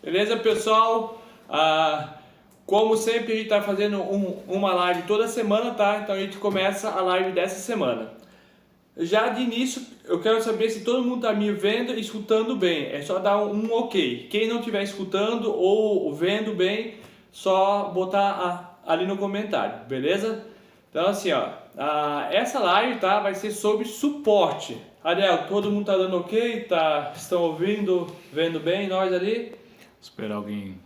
Beleza, pessoal? Como sempre, a gente está fazendo uma live toda semana, tá? Então a gente começa a live dessa semana. Já de início, eu quero saber se todo mundo está me vendo e escutando bem. É só dar um ok. Quem não estiver escutando ou vendo bem, só botar ali no comentário, beleza? Então assim, ó, essa live, tá, vai ser sobre suporte. Ariel, todo mundo tá dando ok? Estão ouvindo, vendo bem nós ali? Esperar alguém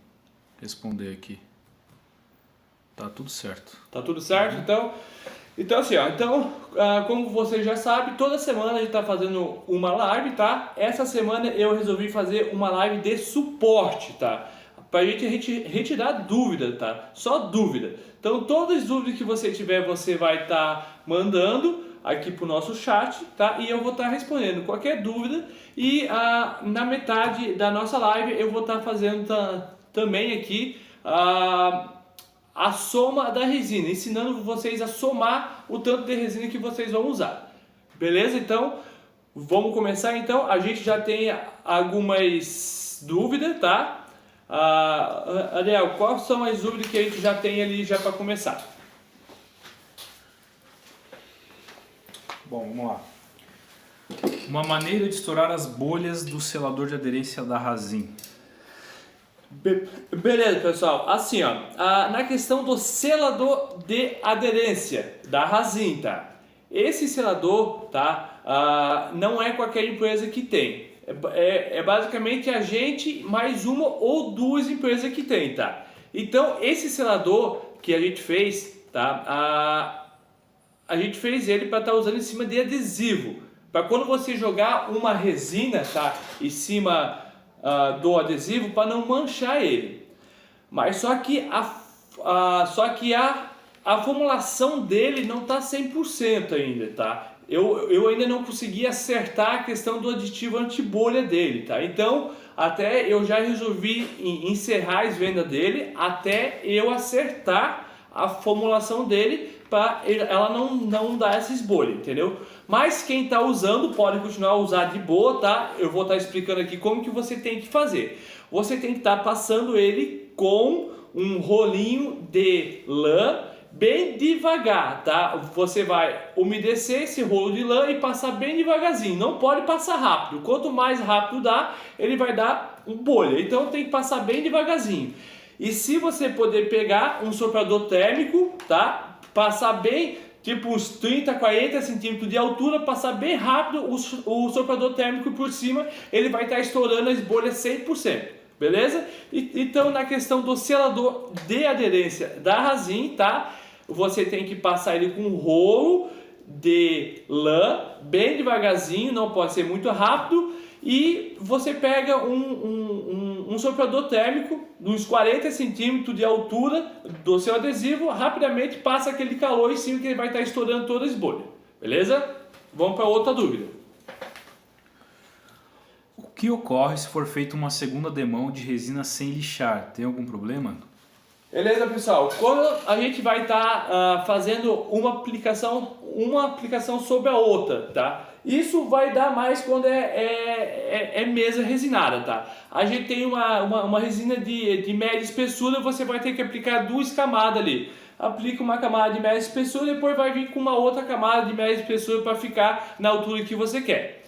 responder aqui. Tá tudo certo. Tá tudo certo? Então assim, ó, como você já sabe, toda semana a gente tá fazendo uma live, tá? Essa semana eu resolvi fazer uma live de suporte, tá? Pra gente retirar dúvida, tá? Só dúvida. Então todas as dúvidas que você tiver, você vai estar mandando aqui pro nosso chat, tá? E eu vou estar respondendo qualquer dúvida e na metade da nossa live eu vou estar fazendo também aqui a soma da resina, ensinando vocês a somar o tanto de resina que vocês vão usar. Beleza? Então, vamos começar então. A gente já tem algumas dúvidas, tá? Ariel, quais são as dúvidas que a gente já tem ali já para começar? Bom, vamos lá. Uma maneira de estourar as bolhas do selador de aderência da Razin. Beleza, pessoal. Assim, ó, na questão do selador de aderência da Razin, tá? Esse selador, tá? Não é qualquer empresa que tem. É basicamente a gente mais uma ou duas empresas que tem, tá? Então, esse selador que a gente fez, tá? A gente fez ele para estar usando em cima de adesivo. Para quando você jogar uma resina, tá? Em cima do adesivo, para não manchar ele. Mas só que a formulação dele não está 100% ainda, tá? Eu ainda não consegui acertar a questão do aditivo antibolha dele, tá? Então, até eu já resolvi encerrar as vendas dele até eu acertar a formulação dele para ela não dar essas bolhas, entendeu? Mas quem está usando pode continuar a usar de boa, tá? Eu vou estar explicando aqui como que você tem que fazer. Você tem que estar passando ele com um rolinho de lã bem devagar, tá? Você vai umedecer esse rolo de lã e passar bem devagarzinho. Não pode passar rápido. Quanto mais rápido dá, ele vai dar bolha. Então tem que passar bem devagarzinho. E se você poder pegar um soprador térmico, tá? Passar bem, tipo uns 30, 40 centímetros de altura, passar bem rápido o soprador térmico por cima, ele vai estar estourando as bolhas 100%, beleza? Então, na questão do selador de aderência da Razin, tá? Você tem que passar ele com um rolo de lã, bem devagarzinho, não pode ser muito rápido. E você pega um soprador térmico, uns 40 centímetros de altura do seu adesivo, rapidamente passa aquele calor em cima que ele vai estar estourando todas as bolhas. Beleza? Vamos para outra dúvida. O que ocorre se for feita uma segunda demão de resina sem lixar? Tem algum problema? Beleza, pessoal? Quando a gente vai estar fazendo uma aplicação sobre a outra, tá? Isso vai dar mais quando é mesa resinada, tá? A gente tem uma resina de média espessura, você vai ter que aplicar duas camadas ali. Aplica uma camada de média espessura e depois vai vir com uma outra camada de média espessura para ficar na altura que você quer.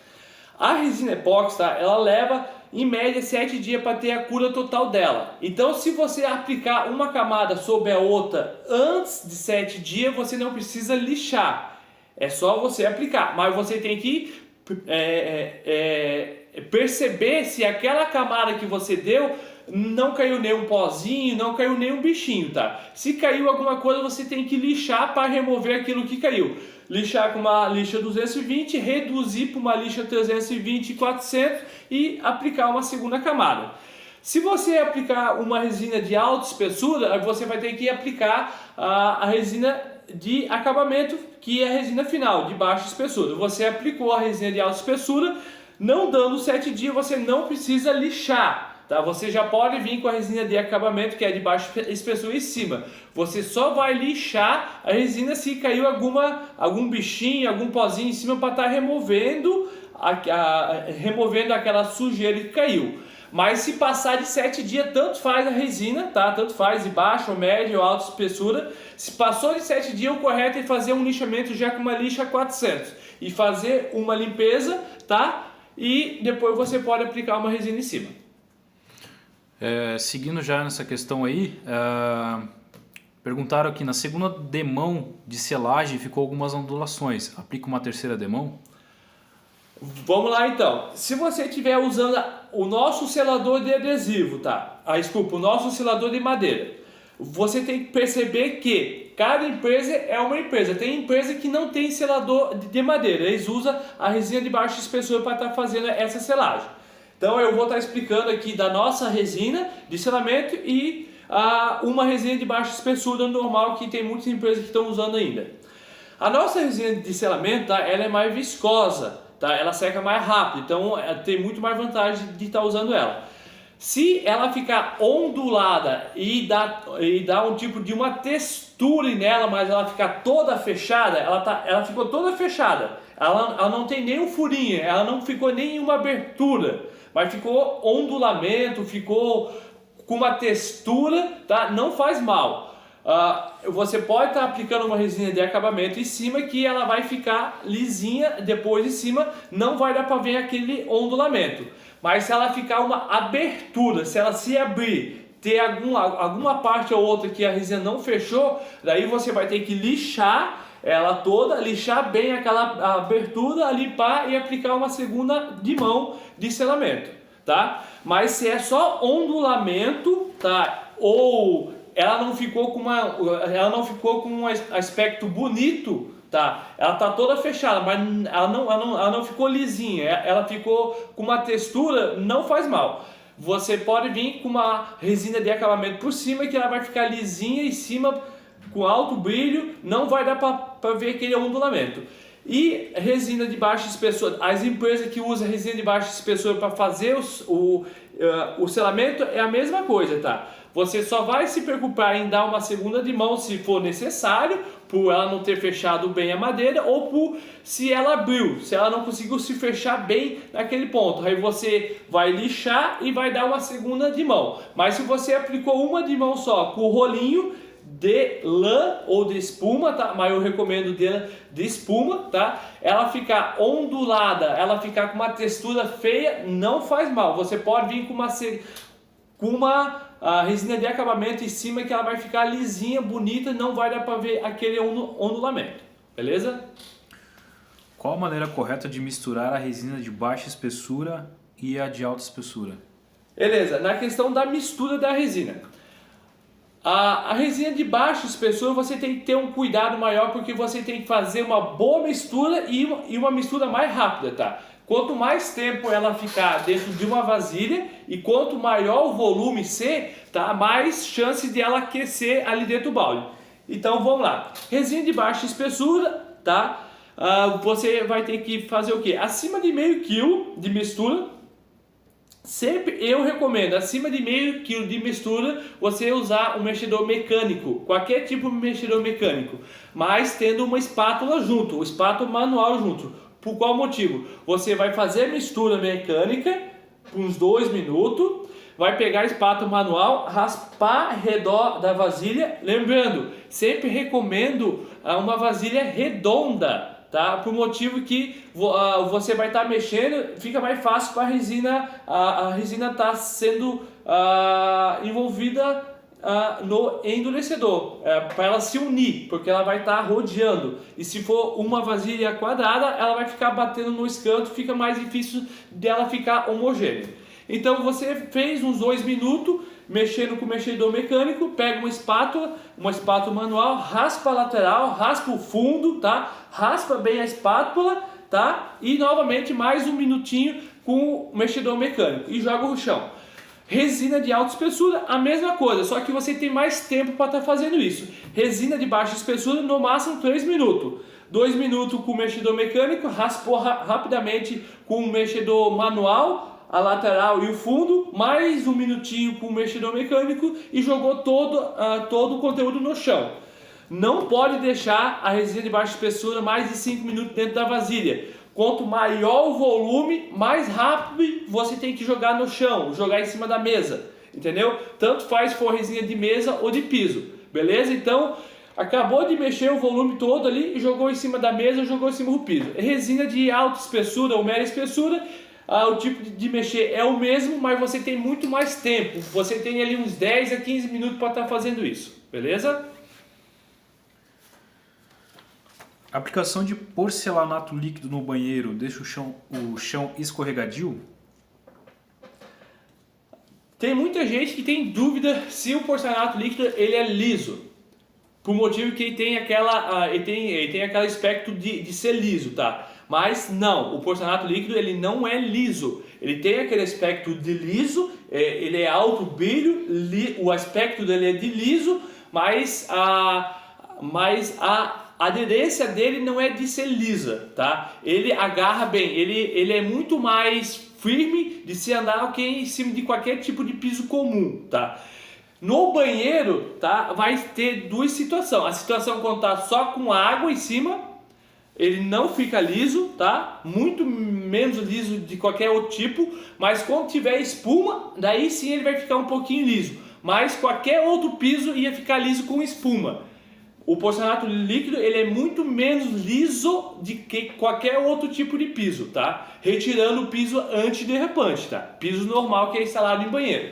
A resina epóxi, tá? Ela leva em média 7 dias para ter a cura total dela. Então, se você aplicar uma camada sobre a outra antes de 7 dias, você não precisa lixar. É só você aplicar, mas você tem que perceber se aquela camada que você deu não caiu nenhum pozinho, não caiu nenhum bichinho, tá? Se caiu alguma coisa, você tem que lixar para remover aquilo que caiu. Lixar com uma lixa 220, reduzir para uma lixa 320 e 400 e aplicar uma segunda camada. Se você aplicar uma resina de alta espessura, você vai ter que aplicar a resina de acabamento, que é a resina final, de baixa espessura. Você aplicou a resina de alta espessura, não dando 7 dias, você não precisa lixar. Tá? Você já pode vir com a resina de acabamento, que é de baixa espessura, em cima. Você só vai lixar a resina se caiu algum bichinho, algum pozinho em cima para estar removendo aquela sujeira que caiu. Mas se passar de 7 dias, tanto faz a resina, tá? Tanto faz de baixa, média ou alta espessura. Se passou de 7 dias, o correto é fazer um lixamento já com uma lixa 400 e fazer uma limpeza, tá? E depois você pode aplicar uma resina em cima. Seguindo já nessa questão aí, perguntaram aqui, na segunda demão de selagem ficou algumas ondulações. Aplica uma terceira demão? Vamos lá então. Se você estiver usando o nosso selador de adesivo, tá? Desculpa, o nosso selador de madeira. Você tem que perceber que cada empresa é uma empresa. Tem empresa que não tem selador de madeira. Eles usam a resina de baixa espessura para estar fazendo essa selagem. Então eu vou estar explicando aqui da nossa resina de selamento e uma resina de baixa espessura normal que tem muitas empresas que estão usando ainda. A nossa resina de selamento, tá? Ela é mais viscosa. Tá? Ela seca mais rápido, então tem muito mais vantagem de estar usando ela. Se ela ficar ondulada e dar um tipo de uma textura nela, mas ela ficar toda fechada, ela ficou toda fechada. Ela não tem nenhum furinho, ela não ficou nenhuma abertura, mas ficou ondulamento, ficou com uma textura, tá? Não faz mal. Você pode estar aplicando uma resina de acabamento em cima que ela vai ficar lisinha depois em cima, não vai dar para ver aquele ondulamento. Mas se ela ficar uma abertura, se ela se abrir, ter alguma parte ou outra que a resina não fechou, daí você vai ter que lixar ela toda, lixar bem aquela abertura, limpar e aplicar uma segunda de mão de selamento, tá? Mas se é só ondulamento, tá? Ou ela não ficou com um aspecto bonito, tá? Ela tá toda fechada, mas ela não ficou lisinha, ela ficou com uma textura, não faz mal. Você pode vir com uma resina de acabamento por cima que ela vai ficar lisinha em cima, com alto brilho, não vai dar para ver aquele ondulamento. E resina de baixa espessura, as empresas que usam resina de baixa espessura para fazer o selamento é a mesma coisa, tá? Você só vai se preocupar em dar uma segunda de mão se for necessário, por ela não ter fechado bem a madeira ou por se ela abriu, se ela não conseguiu se fechar bem naquele ponto. Aí você vai lixar e vai dar uma segunda de mão. Mas se você aplicou uma de mão só com o rolinho de lã ou de espuma, tá? Mas eu recomendo de espuma, tá? Ela ficar ondulada, ela ficar com uma textura feia, não faz mal. Você pode vir com uma resina de acabamento em cima que ela vai ficar lisinha, bonita, não vai dar para ver aquele ondulamento, beleza? Qual a maneira correta de misturar a resina de baixa espessura e a de alta espessura? Beleza, na questão da mistura da resina. A resina de baixa espessura você tem que ter um cuidado maior porque você tem que fazer uma boa mistura e uma mistura mais rápida, tá? Quanto mais tempo ela ficar dentro de uma vasilha e quanto maior o volume ser, tá? Mais chance de ela aquecer ali dentro do balde. Então vamos lá. Resina de baixa espessura, tá? Você vai ter que fazer o que? Acima de meio quilo de mistura. Sempre eu recomendo, acima de meio quilo de mistura, você usar um mexedor mecânico, qualquer tipo de mexedor mecânico, mas tendo uma espátula junto, uma espátula manual junto. Por qual motivo? Você vai fazer a mistura mecânica por uns 2 minutos, vai pegar a espátula manual, raspar ao redor da vasilha, lembrando, sempre recomendo uma vasilha redonda. Tá? Por motivo que você vai estar mexendo, fica mais fácil para a resina estar sendo envolvida no endurecedor, para ela se unir, porque ela vai estar rodeando. E se for uma vasilha quadrada, ela vai ficar batendo no escanto, fica mais difícil dela ficar homogênea. Então você fez uns 2 minutos mexendo com o mexedor mecânico, pega uma espátula manual, raspa a lateral, raspa o fundo, tá? Raspa bem a espátula, tá? E novamente mais 1 minutinho com o mexedor mecânico e joga no chão. Resina de alta espessura, a mesma coisa, só que você tem mais tempo para estar fazendo isso. Resina de baixa espessura, no máximo 3 minutos. 2 minutos com o mexedor mecânico, raspou rapidamente com o mexedor manual, a lateral e o fundo, mais 1 minutinho com o mexedor mecânico e jogou todo o conteúdo no chão. Não pode deixar a resina de baixa espessura mais de 5 minutos dentro da vasilha. quanto maior o volume, mais rápido você tem que jogar no chão, jogar em cima da mesa, entendeu? Tanto faz se for resina de mesa ou de piso, beleza? Então, acabou de mexer o volume todo ali e jogou em cima da mesa, jogou em cima do piso. Resina de alta espessura ou média espessura, o tipo de mexer é o mesmo, mas você tem muito mais tempo. Você tem ali uns 10 a 15 minutos para estar fazendo isso, beleza? A aplicação de porcelanato líquido no banheiro deixa o chão escorregadio? Tem muita gente que tem dúvida se o porcelanato líquido ele é liso, por motivo que ele tem aquele aspecto de ser liso, tá? Mas não, o porcelanato líquido ele não é liso, ele tem aquele aspecto de liso, ele é alto brilho, o aspecto dele é de liso, mas a aderência dele não é de ser lisa, tá? Ele agarra bem, ele é muito mais firme de se andar em cima de qualquer tipo de piso comum, tá? No banheiro, tá? Vai ter duas situações. A situação quando tá só com água em cima, ele não fica liso, tá? Muito menos liso de qualquer outro tipo, mas quando tiver espuma, daí sim ele vai ficar um pouquinho liso. Mas qualquer outro piso ia ficar liso com espuma. O porcelanato líquido ele é muito menos liso do que qualquer outro tipo de piso, tá? Retirando o piso antiderrapante, tá? Piso normal que é instalado em banheiro.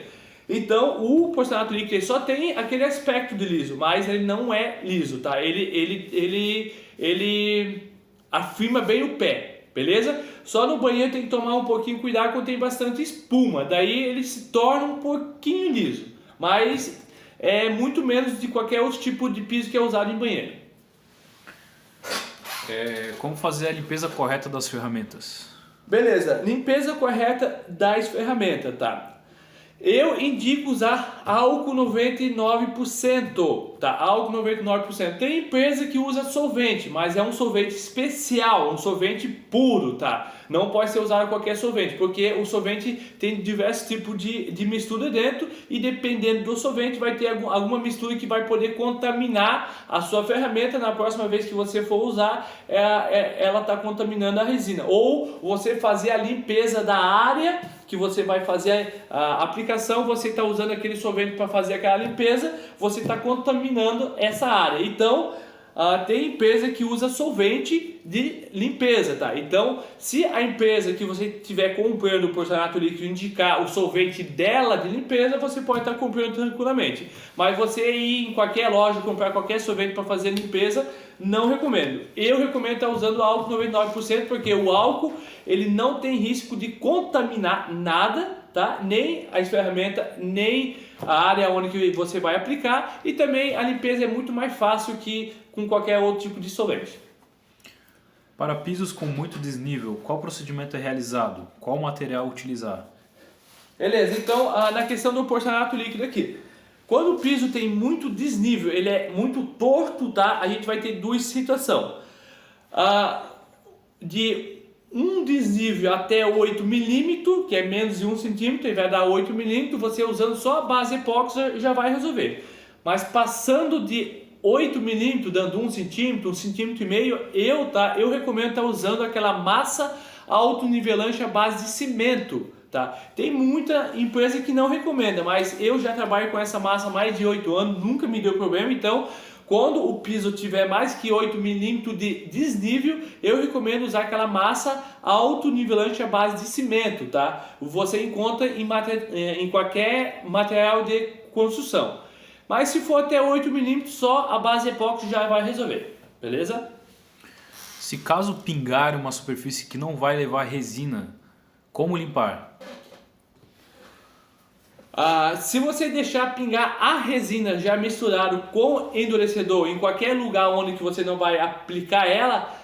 Então o porcelanato líquido ele só tem aquele aspecto de liso, mas ele não é liso, tá? Ele afirma bem o pé, beleza? Só no banheiro tem que tomar um pouquinho cuidado quando tem bastante espuma, daí ele se torna um pouquinho liso, mas é muito menos de qualquer outro tipo de piso que é usado em banheiro. Como fazer a limpeza correta das ferramentas? Beleza, limpeza correta das ferramentas, tá? Eu indico usar álcool 99%, tá? Álcool 99%. Tem empresa que usa solvente, mas é um solvente especial, um solvente puro, tá? Não pode ser usado qualquer solvente, porque o solvente tem diversos tipos de mistura dentro e dependendo do solvente vai ter alguma mistura que vai poder contaminar a sua ferramenta. Na próxima vez que você for usar, ela está contaminando a resina. Ou você fazer a limpeza da área que você vai fazer a aplicação, você está usando aquele solvente para fazer aquela limpeza, você está contaminando essa área. Então, tem empresa que usa solvente de limpeza, tá? Então, se a empresa que você estiver comprando o porcelanato líquido indicar o solvente dela de limpeza, você pode estar comprando tranquilamente. Mas você ir em qualquer loja comprar qualquer solvente para fazer limpeza, não recomendo. Eu recomendo estar usando o álcool 99%, porque o álcool ele não tem risco de contaminar nada, tá? Nem as ferramentas, nem a área onde você vai aplicar, e também a limpeza é muito mais fácil que com qualquer outro tipo de solvente. Para pisos com muito desnível, qual procedimento é realizado? Qual material utilizar? Beleza, então na questão do porcelanato líquido aqui, quando o piso tem muito desnível, ele é muito torto, tá? A gente vai ter duas situações. De um desnível até 8 milímetros, que é menos de 1 centímetro, ele vai dar 8 milímetros, você usando só a base epóxi já vai resolver. Mas passando de 8 milímetros, dando 1 centímetro, 1,5 centímetros, eu recomendo estar usando aquela massa autonivelante à base de cimento. Tá? Tem muita empresa que não recomenda, mas eu já trabalho com essa massa há mais de 8 anos, nunca me deu problema. Então, quando o piso tiver mais que 8 milímetros de desnível, eu recomendo usar aquela massa autonivelante à base de cimento, tá? Você encontra em qualquer material de construção. Mas se for até 8 milímetros, só a base epóxi já vai resolver, beleza? Se caso pingar uma superfície que não vai levar resina, como limpar? Se você deixar pingar a resina já misturado com endurecedor em qualquer lugar onde que você não vai aplicar ela,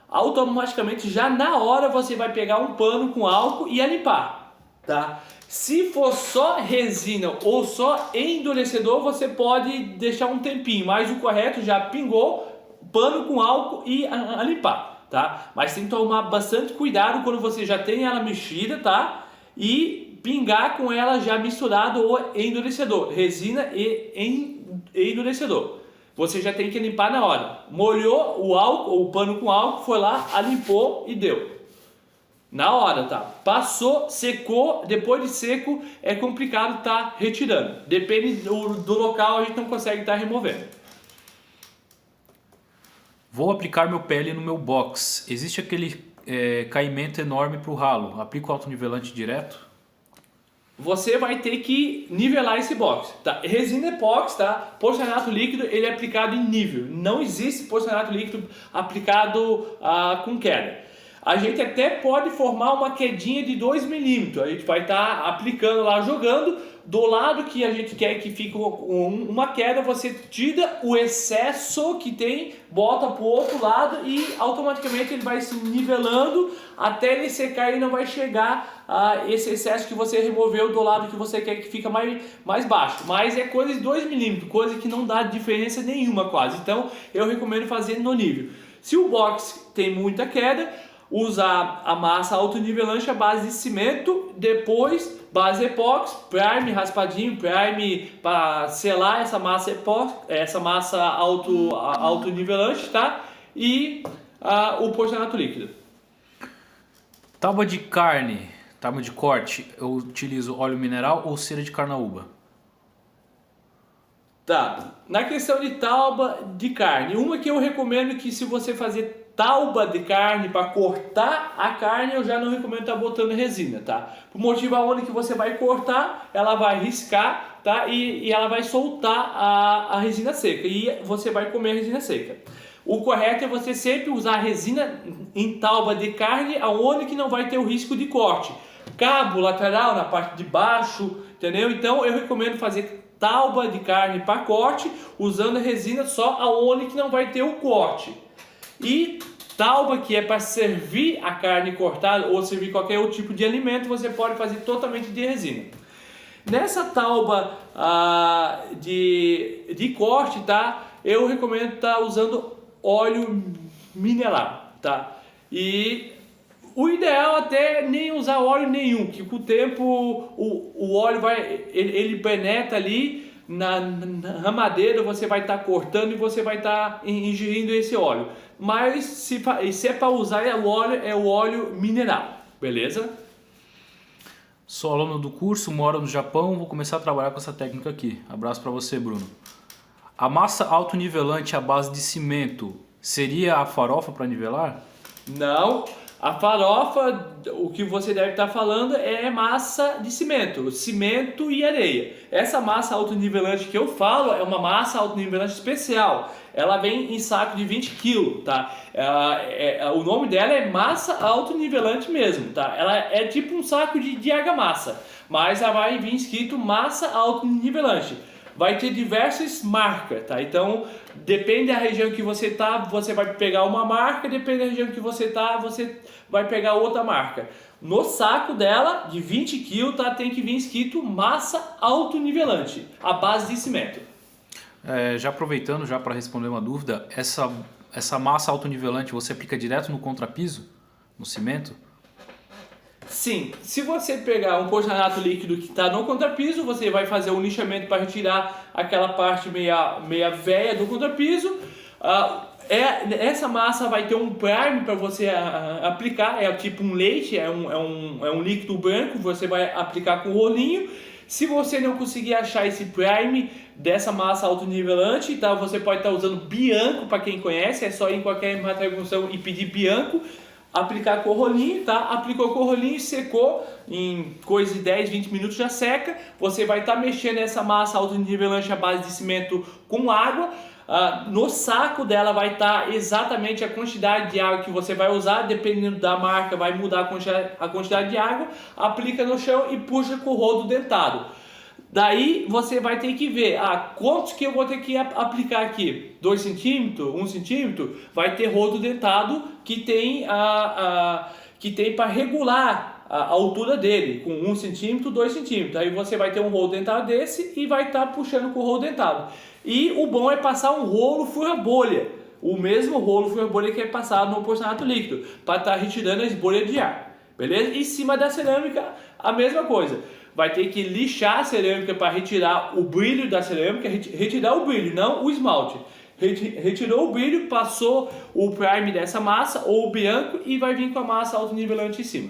automaticamente já na hora você vai pegar um pano com álcool e a limpar, tá? Se for só resina ou só endurecedor, você pode deixar um tempinho, mas o correto já pingou, pano com álcool e a limpar, tá? Mas tem que tomar bastante cuidado quando você já tem ela mexida, tá? E pingar com ela já misturado o endurecedor, resina e endurecedor. Você já tem que limpar na hora. Molhou o álcool, o pano com álcool, foi lá, limpou e deu. Na hora, tá? Passou, secou, depois de seco é complicado tá retirando. Depende do local, a gente não consegue estar removendo. Vou aplicar meu PL no meu box. Existe aquele caimento enorme para o ralo. Aplico o autonivelante direto? Você vai ter que nivelar esse box, tá? Resina epóxi, tá? Porcelanato líquido, ele é aplicado em nível. Não existe porcelanato líquido aplicado com queda. A gente até pode formar uma quedinha de 2 milímetros. A gente vai estar aplicando lá, jogando. Do lado que a gente quer que fique uma queda, você tira o excesso que tem, bota para o outro lado e automaticamente ele vai se nivelando até ele secar e não vai chegar a esse excesso que você removeu do lado que você quer que fique mais baixo. Mas é coisa de 2 milímetros, coisa que não dá diferença nenhuma quase. Então eu recomendo fazer no nível. Se o box tem muita queda, usar a massa autonivelante à base de cimento, depois base epóxi, prime raspadinho, prime para selar essa massa epóxi, essa massa autonivelante, tá? E o porcelanato líquido. Tábua de carne, tábua de corte, eu utilizo óleo mineral ou cera de carnaúba? Tá, na questão de tábua de carne, uma que eu recomendo que se você fazer tábua de carne para cortar a carne, eu já não recomendo estar botando resina, tá? Por motivo aonde que você vai cortar, ela vai riscar, tá? E ela vai soltar a resina seca e você vai comer a resina seca. O correto é você sempre usar resina em tábua de carne aonde que não vai ter o risco de corte. Cabo lateral na parte de baixo, entendeu? Então eu recomendo fazer tábua de carne para corte usando a resina só aonde que não vai ter o corte. E tábua que é para servir a carne cortada ou servir qualquer outro tipo de alimento, você pode fazer totalmente de resina. Nessa tábua de corte, tá? Eu recomendo estar usando óleo mineral, tá? E o ideal até é nem usar óleo nenhum, que com o tempo o óleo ele penetra ali na madeira, você vai estar cortando e você vai estar ingerindo esse óleo. Mas se é para usar é o óleo mineral, beleza? Sou aluno do curso, moro no Japão, vou começar a trabalhar com essa técnica aqui. Abraço para você, Bruno. A massa autonivelante à base de cimento seria a farofa para nivelar? Não. A farofa, o que você deve estar falando é massa de cimento, cimento e areia. Essa massa autonivelante que eu falo é uma massa autonivelante especial. Ela vem em saco de 20 kg, tá? O nome dela é massa autonivelante mesmo, tá? Ela é tipo um saco de argamassa, mas ela vai vir escrito massa autonivelante. Vai ter diversas marcas, tá? Então, depende da região que você tá, você vai pegar uma marca, depende da região que você tá, você vai pegar outra marca. No saco dela, de 20 kg, tá? Tem que vir escrito massa autonivelante, à base de cimento. Já aproveitando já para responder uma dúvida, essa massa autonivelante você aplica direto no contrapiso, no cimento? Sim, se você pegar um porcelanato líquido que está no contrapiso, você vai fazer um lixamento para retirar aquela parte meia velha do contrapiso. Essa massa vai ter um prime para você aplicar, é tipo um leite, é um líquido branco, você vai aplicar com o rolinho. Se você não conseguir achar esse prime dessa massa autonivelante, tá? Você pode estar usando Bianco, para quem conhece, é só ir em qualquer material de construção e pedir Bianco. Aplicar com o rolinho, tá? Aplicou com o rolinho, secou, em coisa de 10, 20 minutos já seca. Você vai estar mexendo essa massa autonivelante à base de cimento com água. No saco dela vai estar exatamente a quantidade de água que você vai usar, dependendo da marca vai mudar a quantidade de água. Aplica no chão e puxa com o rodo dentado. Daí você vai ter que ver, quantos que eu vou ter que aplicar aqui? 2 centímetros? 1 centímetro? Vai ter rodo dentado que tem para regular a altura dele, com 1 centímetro, 2 centímetros. Aí você vai ter um rolo dentado desse e vai estar puxando com o rolo dentado. E o bom é passar um rolo fura-bolha, o mesmo rolo fura-bolha que é passado no porcelanato líquido, para estar retirando as bolhas de ar, beleza? Em cima da cerâmica, a mesma coisa. Vai ter que lixar a cerâmica para retirar o brilho da cerâmica, retirar o brilho, não o esmalte. Retirou o brilho, passou o prime dessa massa ou o bianco e vai vir com a massa autonivelante em cima.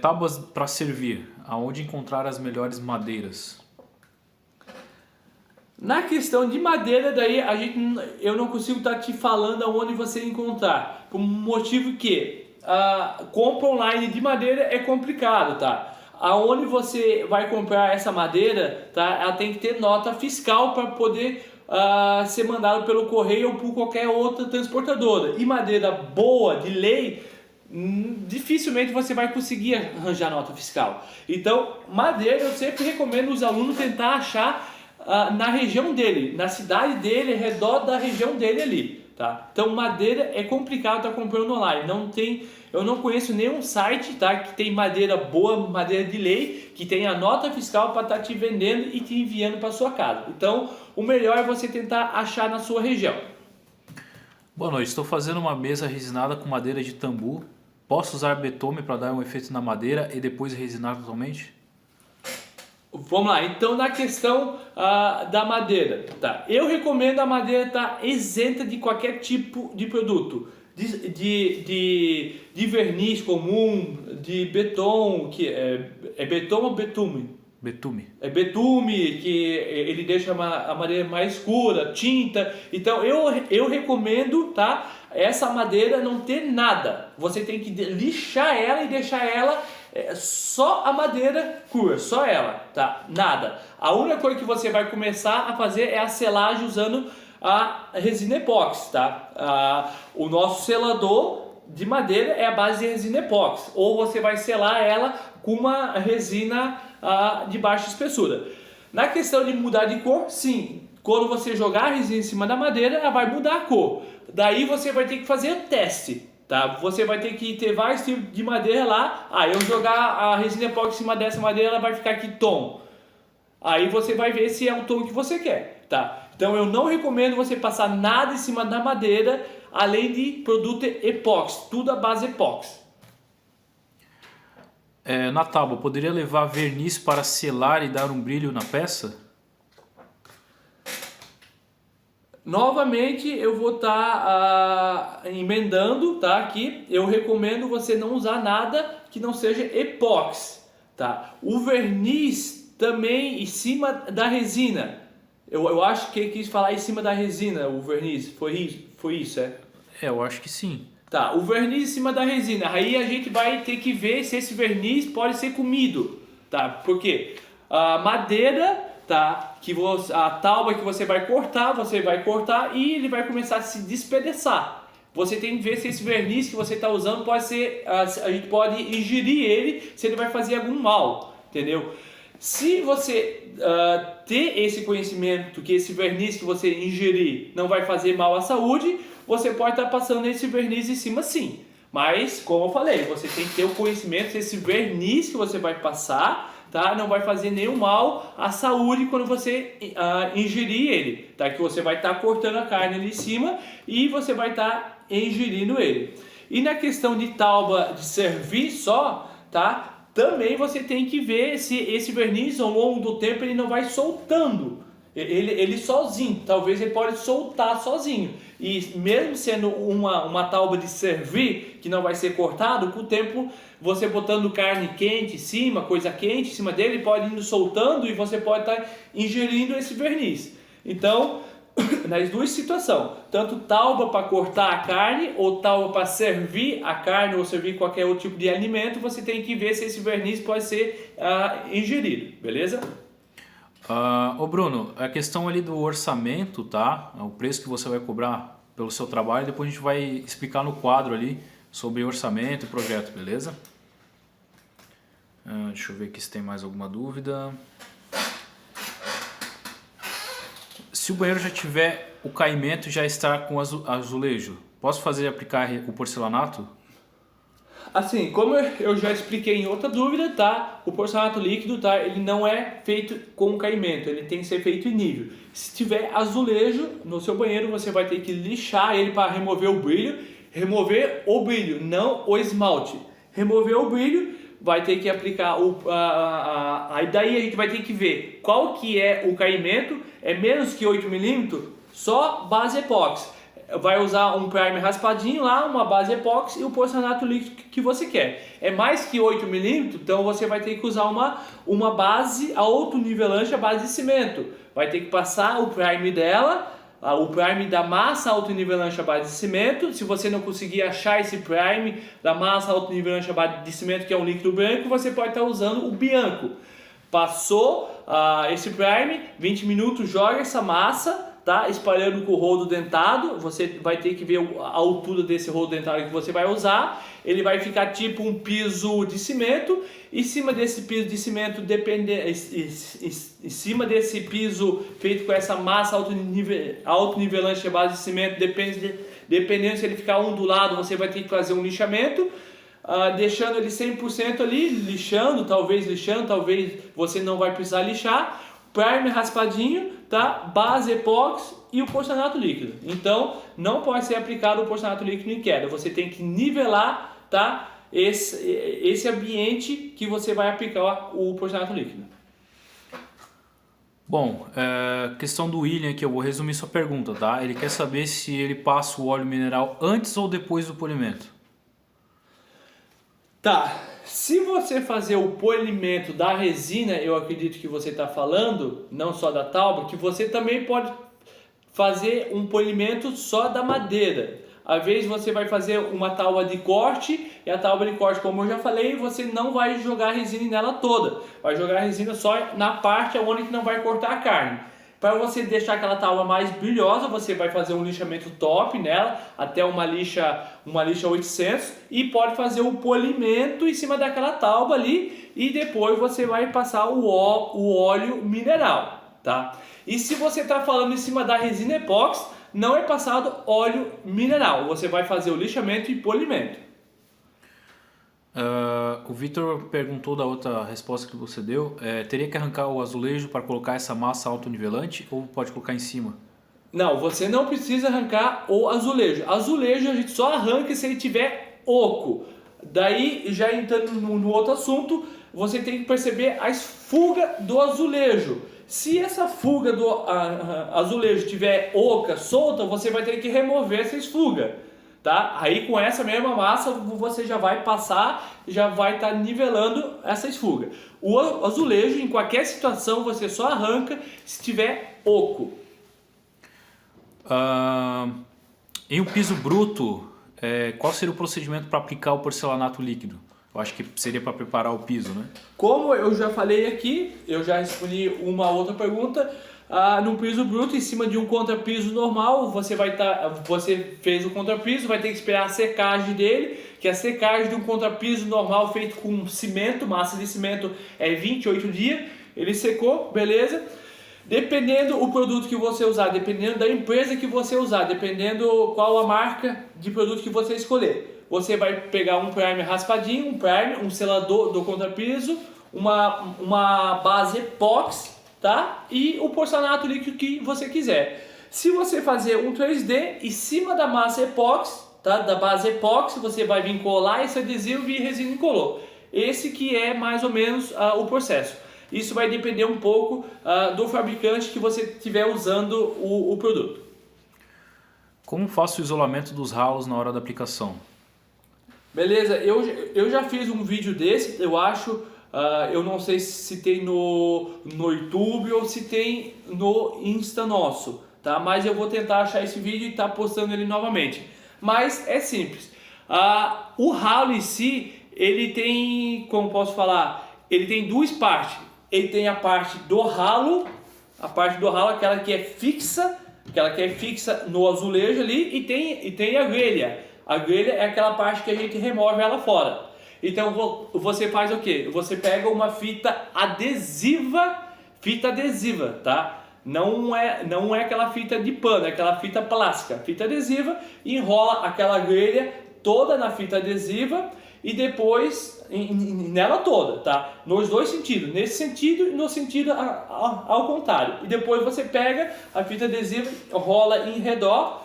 Tábuas para servir. Aonde encontrar as melhores madeiras? Na questão de madeira, daí eu não consigo estar te falando aonde você encontrar, por um motivo que a compra online de madeira é complicado, tá? Aonde você vai comprar essa madeira, tá? Ela tem que ter nota fiscal para poder ser mandado pelo correio ou por qualquer outra transportadora. E madeira boa, de lei, dificilmente você vai conseguir arranjar nota fiscal. Então, madeira eu sempre recomendo os alunos tentar achar na região dele, na cidade dele, ao redor da região dele ali, tá? Então madeira é complicado estar comprando online. Eu não conheço nenhum site, tá, que tem madeira boa, madeira de lei, que tenha nota fiscal para estar te vendendo e te enviando para sua casa. Então o melhor é você tentar achar na sua região. Boa noite, estou fazendo uma mesa resinada com madeira de tambu. Posso usar betume para dar um efeito na madeira e depois resinar totalmente? Vamos lá, então na questão da madeira, tá? Eu recomendo a madeira estar isenta de qualquer tipo de produto, de verniz comum, de beton, que é beton ou betume? Betume. É betume, que ele deixa a madeira mais escura, tinta. Então eu recomendo, tá? Essa madeira não ter nada. Você tem que lixar ela e deixar ela só a madeira crua, só ela, tá? Nada. A única coisa que você vai começar a fazer é a selagem usando a resina epóxi, tá? O nosso selador de madeira é a base de resina epóxi, ou você vai selar ela com uma resina de baixa espessura. Na questão de mudar de cor, sim, quando você jogar a resina em cima da madeira, ela vai mudar a cor. Daí você vai ter que fazer o teste, tá? Você vai ter que ter vários tipos de madeira lá. Eu jogar a resina epóxi em cima dessa madeira, ela vai ficar que tom. Aí você vai ver se é o tom que você quer, tá? Então eu não recomendo você passar nada em cima da madeira, além de produto epóxi, tudo à base epóxi. Na tábua, poderia levar verniz para selar e dar um brilho na peça? Novamente eu vou estar emendando, tá? Aqui eu recomendo você não usar nada que não seja epóxi, tá? O verniz também em cima da resina. Eu acho que ele quis falar em cima da resina, o verniz. Foi isso, é? Eu acho que sim. Tá, o verniz em cima da resina. Aí a gente vai ter que ver se esse verniz pode ser comido, tá? Porque a madeira, tá? A tábua que você vai cortar e ele vai começar a se despedaçar. Você tem que ver se esse verniz que você está usando pode ser, a gente pode ingerir ele, se ele vai fazer algum mal, entendeu? Se você ter esse conhecimento que esse verniz que você ingerir não vai fazer mal à saúde, você pode estar passando esse verniz em cima sim. Mas, como eu falei, você tem que ter o conhecimento se esse verniz que você vai passar, tá, não vai fazer nenhum mal à saúde quando você ingerir ele, tá? Que você vai estar cortando a carne ali em cima e você vai estar ingerindo ele. E na questão de tábua de servir só, tá? Também você tem que ver se esse verniz ao longo do tempo ele não vai soltando. Ele sozinho, talvez ele pode soltar sozinho. E mesmo sendo uma tábua de servir que não vai ser cortado, com o tempo você botando carne quente em cima, coisa quente em cima dele, pode indo soltando e você pode estar ingerindo esse verniz. Então, nas duas situações, tanto tábua para cortar a carne ou tábua para servir a carne ou servir qualquer outro tipo de alimento, você tem que ver se esse verniz pode ser ingerido, beleza? Ô Bruno, a questão ali do orçamento, tá? O preço que você vai cobrar pelo seu trabalho, depois a gente vai explicar no quadro ali sobre orçamento e projeto, beleza? Deixa eu ver aqui se tem mais alguma dúvida. Se o banheiro já tiver o caimento e já estar com azulejo, posso aplicar o porcelanato? Assim, como eu já expliquei em outra dúvida, tá? O porcelanato líquido, tá? Ele não é feito com caimento, ele tem que ser feito em nível. Se tiver azulejo no seu banheiro, você vai ter que lixar ele para remover o brilho, não o esmalte. Remover o brilho, vai ter que aplicar aí daí a gente vai ter que ver qual que é o caimento, é menos que 8 mm, só base epóxi. vai usar um primer raspadinho lá, uma base epóxi e o porcelanato líquido que você quer. É mais que 8 milímetros, então você vai ter que usar uma base autonivelante, a base de cimento. Vai ter que passar o primer dela, o primer da massa autonivelante à base de cimento. Se você não conseguir achar esse primer da massa autonivelante à base de cimento, que é um líquido branco, você pode estar usando o bianco. Passou esse primer, 20 minutos, joga essa massa, tá? Espalhando com o rodo dentado. Você vai ter que ver a altura desse rodo dentado que você vai usar. Ele vai ficar tipo um piso de cimento. Em cima desse piso de cimento, em cima desse piso feito com essa massa autonivelante à base de cimento, dependendo se ele ficar ondulado, você vai ter que fazer um lixamento. Deixando ele 100% ali, lixando, talvez você não vai precisar lixar. Primer raspadinho, tá? Base epóxi e o porcelanato líquido. Então, não pode ser aplicado o porcelanato líquido em queda. Você tem que nivelar, tá? Esse ambiente que você vai aplicar o porcelanato líquido. Bom, questão do William aqui, eu vou resumir sua pergunta, tá? Ele quer saber se ele passa o óleo mineral antes ou depois do polimento. Tá, se você fazer o polimento da resina, eu acredito que você está falando, não só da tábua, que você também pode fazer um polimento só da madeira. Às vezes você vai fazer uma tábua de corte, e a tábua de corte, como eu já falei, você não vai jogar resina nela toda. Vai jogar resina só na parte onde que não vai cortar a carne. Para você deixar aquela tábua mais brilhosa, você vai fazer um lixamento top nela, até uma lixa 800, e pode fazer o polimento em cima daquela tábua ali, e depois você vai passar o óleo mineral, tá? E se você está falando em cima da resina epóxi, não é passado óleo mineral, você vai fazer o lixamento e polimento. O Vitor perguntou da outra resposta que você deu, teria que arrancar o azulejo para colocar essa massa autonivelante ou pode colocar em cima? Não, você não precisa arrancar o azulejo. Azulejo a gente só arranca se ele tiver oco. Daí, já entrando no outro assunto, você tem que perceber as fugas do azulejo. Se essa fuga do azulejo tiver oca, solta, você vai ter que remover essas fugas. Tá? Aí com essa mesma massa você já vai passar, já vai estar nivelando essas fugas. O azulejo, em qualquer situação, você só arranca se tiver oco. Em um piso bruto, qual seria o procedimento para aplicar o porcelanato líquido? Eu acho que seria para preparar o piso, né? Como eu já falei aqui, eu já respondi uma outra pergunta. Num piso bruto, em cima de um contrapiso normal, você fez o contrapiso, vai ter que esperar a secagem dele, que a secagem de um contrapiso normal feito com cimento, massa de cimento, é 28 dias. Ele secou, beleza? Dependendo do produto que você usar, dependendo da empresa que você usar, dependendo qual a marca de produto que você escolher, você vai pegar um primer raspadinho, um selador do contrapiso, uma base epóxi, tá? E o porcelanato líquido que você quiser. Se você fazer um 3D em cima da massa epóxi, tá? Da base epóxi, você vai vir colar esse adesivo e resina incolor. Esse que é mais ou menos o processo. Isso vai depender um pouco do fabricante que você estiver usando o produto. Como faço o isolamento dos ralos na hora da aplicação? Beleza, eu já fiz um vídeo desse, eu acho. Eu não sei se tem no YouTube ou se tem no Insta nosso, tá? Mas eu vou tentar achar esse vídeo e estar postando ele novamente. Mas é simples. O ralo em si, ele tem, como posso falar, ele tem duas partes. Ele tem a parte do ralo, aquela que é fixa no azulejo ali, e tem a grelha. A grelha é aquela parte que a gente remove ela fora. Então você faz o que? Você pega uma fita adesiva, tá? Não é aquela fita de pano, é aquela fita plástica, fita adesiva, enrola aquela grelha toda na fita adesiva e depois nela toda, tá? Nos dois sentidos, nesse sentido e no sentido ao contrário. E depois você pega a fita adesiva, rola em redor.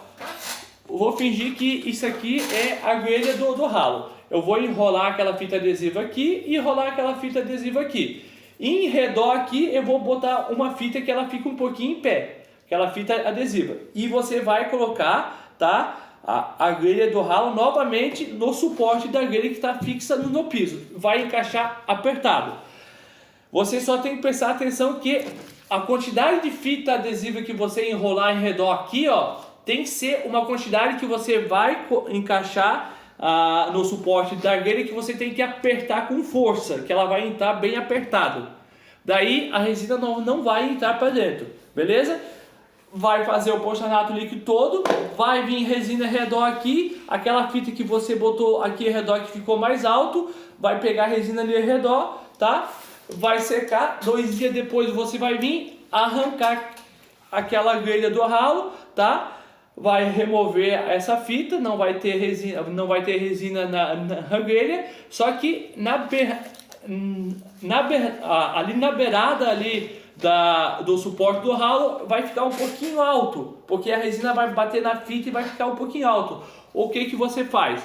Vou fingir que isso aqui é a grelha do ralo. Eu vou enrolar aquela fita adesiva aqui e enrolar aquela fita adesiva aqui. Em redor aqui eu vou botar uma fita que ela fica um pouquinho em pé, aquela fita adesiva. E você vai colocar, tá? A grelha do ralo novamente no suporte da grelha que está fixa no piso. Vai encaixar apertado. Você só tem que prestar atenção que a quantidade de fita adesiva que você enrolar em redor aqui, ó, tem que ser uma quantidade que você vai encaixar no suporte da grelha, que você tem que apertar com força, que ela vai entrar bem apertado. Daí a resina não vai entrar para dentro, beleza? Vai fazer o porcelanato líquido todo, vai vir resina redor aqui, aquela fita que você botou aqui ao redor que ficou mais alto, vai pegar a resina ali ao redor, tá? Vai secar, 2 dias depois você vai vir arrancar aquela grelha do ralo, tá? Vai remover essa fita, não vai ter resina na grelha, só que ali na beirada ali do suporte do ralo vai ficar um pouquinho alto, porque a resina vai bater na fita e vai ficar um pouquinho alto. O que você faz?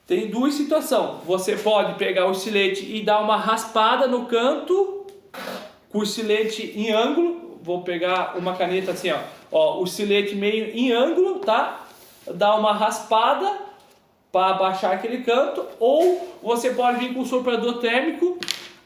Tem 2 situações. Você pode pegar o estilete e dar uma raspada no canto com o estilete em ângulo. Vou pegar uma caneta assim, ó, o estilete meio em ângulo, tá? Dá uma raspada para abaixar aquele canto, ou você pode vir com o soprador térmico,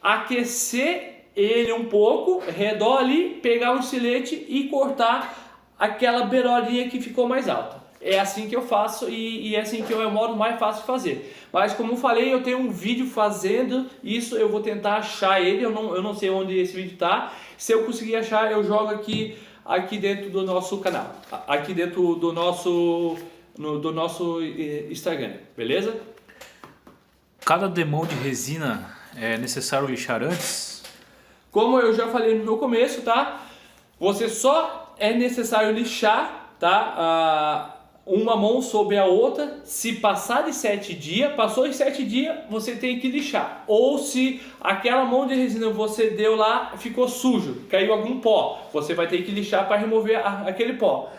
aquecer ele um pouco, redor ali, pegar um estilete e cortar aquela beirolinha que ficou mais alta. É assim que eu faço e é assim que é o modo mais fácil de fazer. Mas como eu falei, eu tenho um vídeo fazendo isso, eu vou tentar achar ele, eu não sei onde esse vídeo está. Se eu conseguir achar, eu jogo aqui dentro do nosso canal, aqui dentro do nosso Instagram, beleza? Cada demão de resina é necessário lixar antes? Como eu já falei no começo, tá? Você só é necessário lixar, tá? Uma mão sobre a outra. Se passar de 7 dias, passou de 7 dias, você tem que lixar. Ou se aquela mão de resina que você deu lá ficou sujo, caiu algum pó, você vai ter que lixar para remover aquele pó.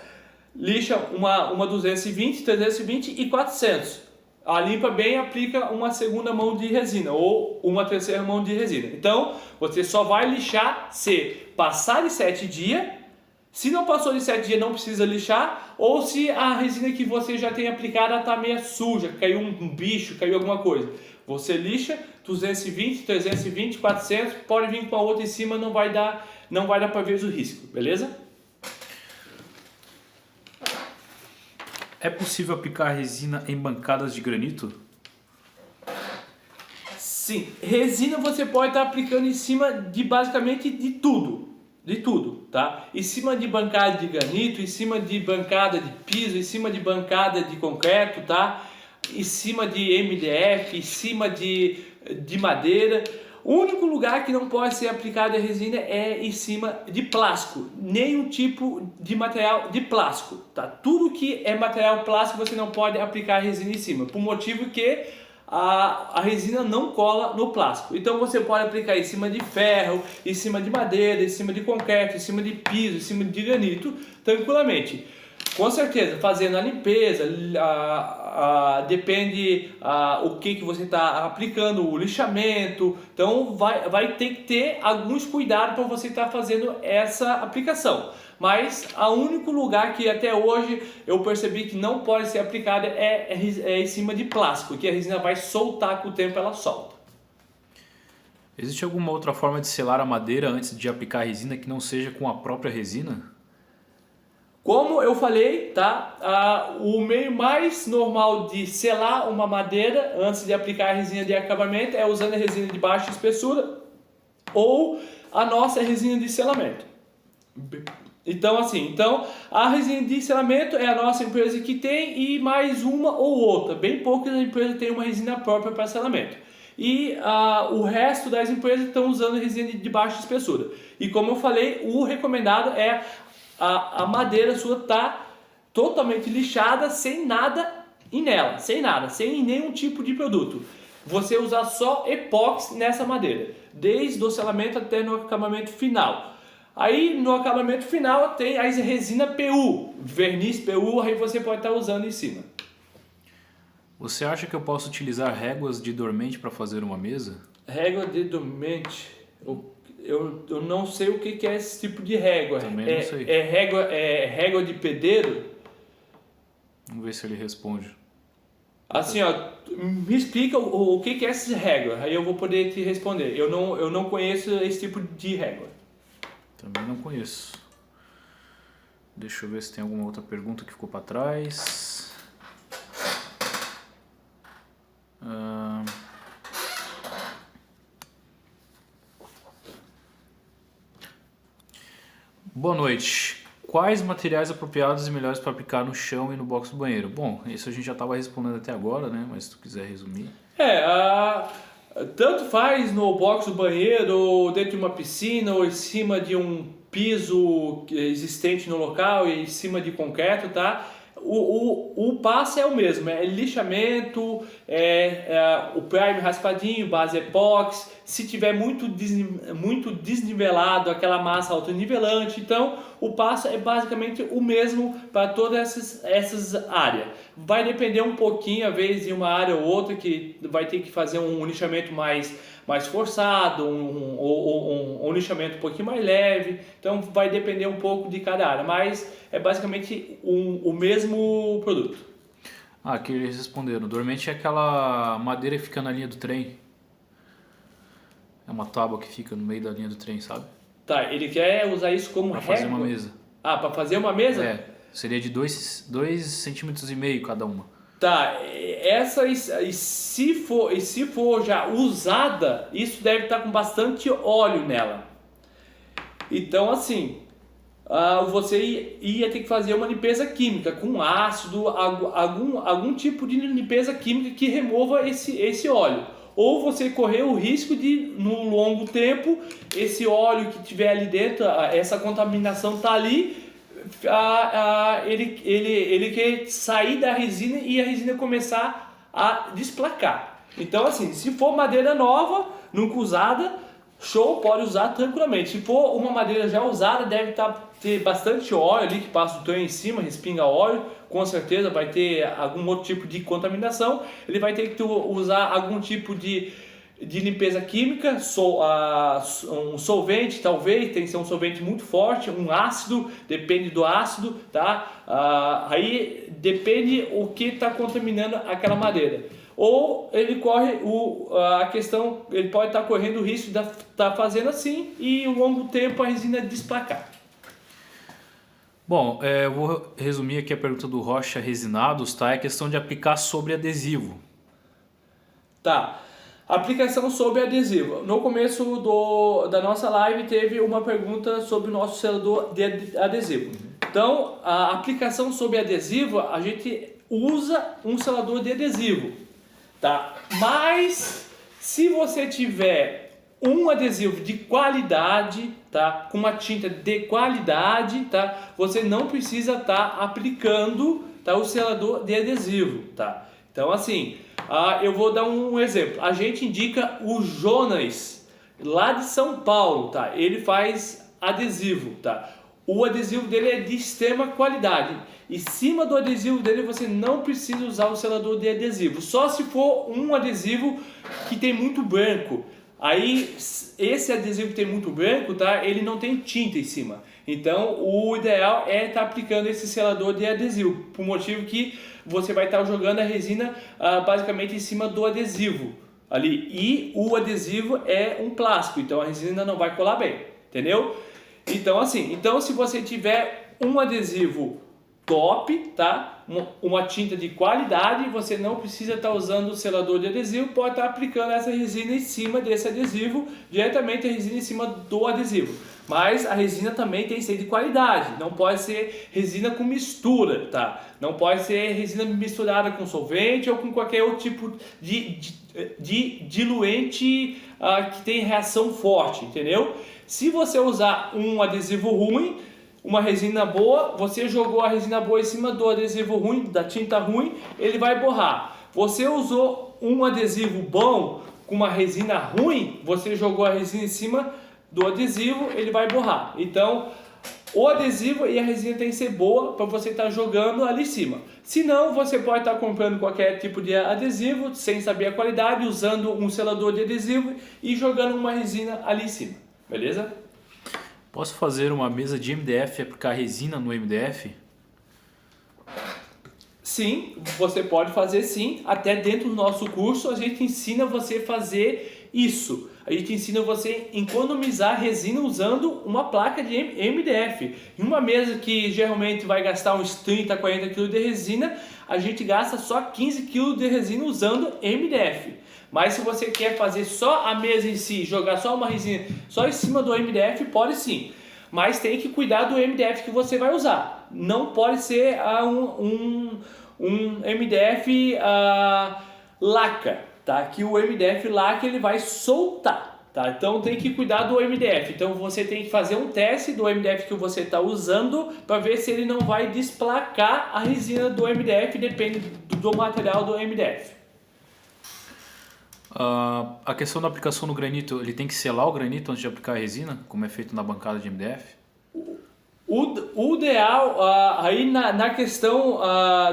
Lixa uma 220, 320 e 400. A limpa bem, aplica uma segunda mão de resina ou uma terceira mão de resina. Então, você só vai lixar se passar de 7 dias. Se não passou de 7 dias, não precisa lixar. Ou se a resina que você já tem aplicada está meio suja, caiu um bicho, caiu alguma coisa. Você lixa 220, 320, 400, pode vir com a outra em cima, não vai dar para ver o risco, beleza? É possível aplicar resina em bancadas de granito? Sim, resina você pode estar aplicando em cima de basicamente de tudo, tá? Em cima de bancada de granito, em cima de bancada de piso, em cima de bancada de concreto, tá? Em cima de MDF, em cima de madeira. O único lugar que não pode ser aplicada a resina é em cima de plástico, nenhum tipo de material de plástico, tá? Tudo que é material plástico você não pode aplicar a resina em cima, por motivo que a resina não cola no plástico. Então você pode aplicar em cima de ferro, em cima de madeira, em cima de concreto, em cima de piso, em cima de granito, tranquilamente. Com certeza, fazendo a limpeza, depende o que você está aplicando, o lixamento. Então vai ter que ter alguns cuidados para você estar fazendo essa aplicação. Mas o único lugar que até hoje eu percebi que não pode ser aplicada é em cima de plástico, que a resina vai soltar com o tempo, ela solta. Existe alguma outra forma de selar a madeira antes de aplicar a resina que não seja com a própria resina? Como eu falei, tá? O meio mais normal de selar uma madeira antes de aplicar a resina de acabamento é usando a resina de baixa espessura ou a nossa resina de selamento. Então a resina de selamento é a nossa empresa que tem e mais uma ou outra. Bem poucas empresas têm uma resina própria para selamento. E o resto das empresas estão usando resina de baixa espessura. E como eu falei, o recomendado é a madeira sua tá totalmente lixada, sem nada nela, sem nenhum tipo de produto. Você usar só epóxi nessa madeira, desde o selamento até no acabamento final. Aí no acabamento final tem a resina PU, verniz PU, aí você pode estar usando em cima. Você acha que eu posso utilizar réguas de dormente para fazer uma mesa? Régua de dormente? Eu não sei o que é esse tipo de régua. Também não sei. É régua de pedreiro? Vamos ver se ele responde. Assim, ó, me explica o que é essa regra, aí eu vou poder te responder. Eu não conheço esse tipo de regra. Também não conheço. Deixa eu ver se tem alguma outra pergunta que ficou para trás. Boa noite. Quais materiais apropriados e melhores para aplicar no chão e no box do banheiro? Bom, isso a gente já estava respondendo até agora, né? Mas se tu quiser resumir. Tanto faz no box do banheiro, ou dentro de uma piscina, ou em cima de um piso existente no local, e em cima de concreto, tá? O passo é o mesmo, é lixamento, o prime raspadinho, base epóxi. Se tiver muito desnivelado, aquela massa autonivelante. Então o passo é basicamente o mesmo para todas essas áreas. Vai depender um pouquinho, às vezes, de uma área ou outra que vai ter que fazer um lixamento mais forçado, um lixamento um pouquinho mais leve. Então vai depender um pouco de cada área, mas é basicamente o mesmo produto. Aqui eles responderam. Dormente é aquela madeira que fica na linha do trem. É uma tábua que fica no meio da linha do trem, sabe? Tá, ele quer usar isso como Pra régua? fazer uma mesa. Para fazer uma mesa? É, seria de 2,5 centímetros cada uma. Tá, se for já usada, isso deve estar com bastante óleo nela. Então, assim, você ia ter que fazer uma limpeza química com ácido, algum tipo de limpeza química que remova esse óleo. Ou você correr o risco de, no longo tempo, esse óleo que tiver ali dentro, essa contaminação tá ali, ele quer sair da resina e a resina começar a desplacar. Então, assim, se for madeira nova, nunca usada, show, pode usar tranquilamente. Se for uma madeira já usada, deve ter bastante óleo ali que passa o trem em cima, respinga óleo, com certeza vai ter algum outro tipo de contaminação. Ele vai ter que usar algum tipo de limpeza química, um solvente talvez, tem que ser um solvente muito forte, um ácido, depende do ácido, tá? Aí depende o que está contaminando aquela madeira. Ou ele corre ele pode estar correndo o risco de estar fazendo assim e ao longo tempo a resina desplacar. Bom, eu vou resumir aqui a pergunta do Rocha Resinados, tá? É questão de aplicar sobre adesivo. Tá. Aplicação sobre adesivo. No começo da nossa live teve uma pergunta sobre o nosso selador de adesivo. Então, a aplicação sobre adesivo, a gente usa um selador de adesivo, tá? Mas se você tiver um adesivo de qualidade, tá? Com uma tinta de qualidade, tá? Você não precisa estar aplicando, tá? O selador de adesivo, tá? Então, assim, eu vou dar um exemplo. A gente indica o Jonas, lá de São Paulo, tá? Ele faz adesivo, tá? O adesivo dele é de extrema qualidade. Em cima do adesivo dele você não precisa usar o selador de adesivo. Só se for um adesivo que tem muito branco. Aí esse adesivo que tem muito branco, tá? Ele não tem tinta em cima. Então o ideal é estar aplicando esse selador de adesivo, por motivo que você vai estar jogando a resina basicamente em cima do adesivo ali. E o adesivo é um plástico, então a resina não vai colar bem, entendeu? Então assim, se você tiver um adesivo top, tá? Uma tinta de qualidade, você não precisa estar usando o selador de adesivo, pode estar aplicando essa resina em cima desse adesivo, diretamente a resina em cima do adesivo. Mas a resina também tem que ser de qualidade, não pode ser resina com mistura, tá? Não pode ser resina misturada com solvente ou com qualquer outro tipo de diluente que tem reação forte, entendeu? Se você usar um adesivo ruim, uma resina boa, você jogou a resina boa em cima do adesivo ruim, da tinta ruim, ele vai borrar. Você usou um adesivo bom com uma resina ruim, você jogou a resina em cima do adesivo, ele vai borrar. Então, o adesivo e a resina tem que ser boa para você estar jogando ali em cima. Se não, você pode estar comprando qualquer tipo de adesivo, sem saber a qualidade, usando um selador de adesivo e jogando uma resina ali em cima. Beleza? Posso fazer uma mesa de MDF e aplicar resina no MDF? Sim, você pode fazer sim. Até dentro do nosso curso a gente ensina você a fazer isso. A gente ensina você a economizar resina usando uma placa de MDF. Em uma mesa que geralmente vai gastar uns 30, 40 kg de resina, a gente gasta só 15 kg de resina usando MDF. Mas se você quer fazer só a mesa em si, jogar só uma resina só em cima do MDF, pode sim. Mas tem que cuidar do MDF que você vai usar. Não pode ser um MDF laca, tá? Que o MDF laca ele vai soltar, tá? Então tem que cuidar do MDF. Então você tem que fazer um teste do MDF que você está usando para ver se ele não vai desplacar a resina do MDF, depende do material do MDF. A questão da aplicação no granito, ele tem que selar o granito antes de aplicar a resina, como é feito na bancada de MDF? O ideal, aí na questão